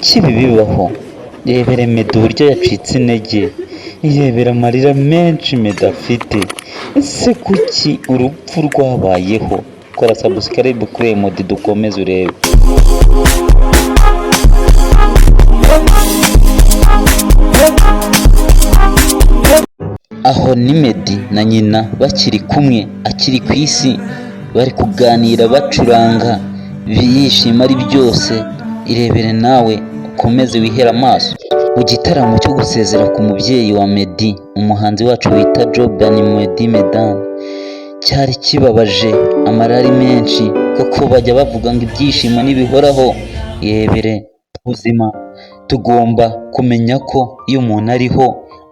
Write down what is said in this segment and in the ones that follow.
kuki ibi bibaho? Rebera Meddy uburyo yacitse intege, rebera amarira menshi Meddy afite, ese kuki urupfu rwabayeho? Kora subscribe kuri Meddy dukomeze urebe. Aho ni Meddy na nyina bakiri kumwe akiri ku isi, bari kuganira bacuranga biyishima ari byose. Irebere nawe ukomeze wihere amaso. Mu gitaramo cyo gusezera ku mubyeyi wa Meddy, umuhanzi wacu wita Joban Meddy Medani, cyari kibabaje, amarari menshi, kuko bajya bavuga ngo ibyishimo ntibihoraho. Irebere ubuzima, tugomba kumenya ko iyo umuntu ariho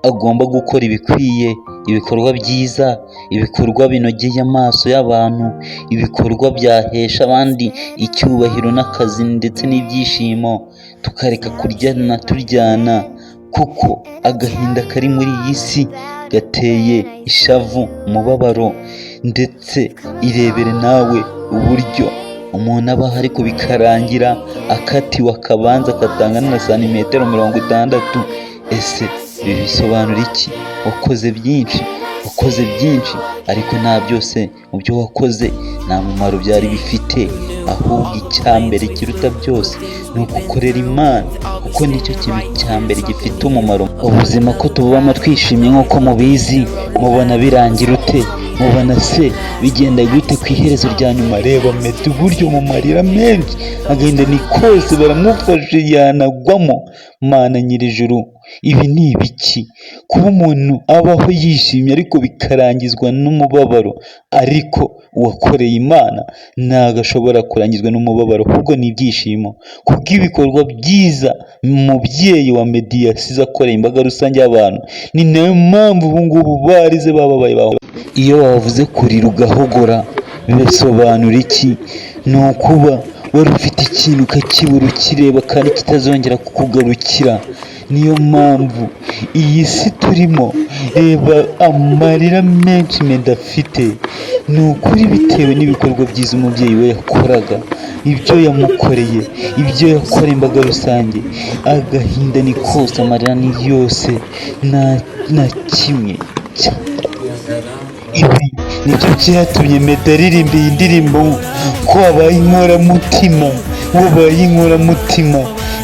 agomba gukora ibikwiye, ibikorwa byiza, ibikorwa binogeye amaso y'abantu, ibikorwa byahesha abandi icyubahiro n'akazi ndetse n'ibyishimo, tukareka kuryana turyana, kuko agahinda kari muri iyi si gateye ishavu, umubabaro. Ndetse irebere nawe uburyo umuntu abaho ariko bikarangira akatiwe akabanza akatangana na santimetero 60. Ese ibi bisobanura iki? Wakoze byinshi ariko nta byose mu byo wakoze nta mumaro byari bifite, ahubwo icyambere kiruta byose ni ugukorera Imana, kuko nicyo kintu cya mbere gifite umumaro. Ubuzima ko tububamo twishimye nk'uko mubizi, mubona birangira ute? Mubona se bigenda gute ku iherezo rya nyuma? Reba Meddy uburyo mu marira menshi, agahinda ni kose, baramufashe yanagwamo. Mana nyir'ijuru, ibi ni ibiki? Kuba umuntu abaho yishimye ariko bikarangizwa n'umubabaro, ariko uwakoreye Imana ntabwo ashobora kurangizwa n'umubabaro, ahubwo ni ibyishimo kubw'ibikorwa byiza umubyeyi wa Meddy yasize akoreye imbaga rusange y'abantu. Ni nayo mpamvu ubu ngubu barize bababaye. Iyo wavuze kurira ugahogora bisobanura iki? Ni ukuba wari ufite ikintu ukakibura ukireba kandi kitazongera kukugarukira. Niyo mpamvu iyi si turimo, reba amarira menshi Meddy afite, ni ukuri bitewe n'ibikorwa byiza umubyeyi we yakoraga, ibyo yamukoreye, ibyo yakoreye imbaga rusange. Agahinda ni kose, amarira ni yose, nta kimwe. Ibi nibyo byatumye Meddy aririmba iyi ndirimbo ko wabaye inkoramutima.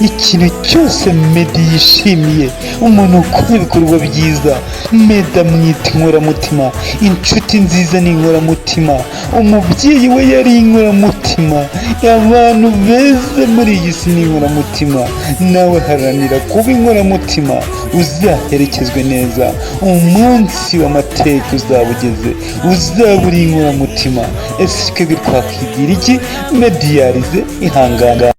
Ikintu cyose Meddy yishimiye, umuntu ukora ibikorwa byiza, Meddy amwita inkoramutima. Inshuti nziza ni inkoramutima, umubyeyi we yari inkoramutima, abantu beza muri iyi si ni inkoramutima. Nawe haranira kuba inkoramutima, uzaherekezwe neza, umunsi w'amateka uzaba ugeze, uzaba uri inkoramutima. Ese twebwe twakwigira iki? Meddy yarize, ihangana.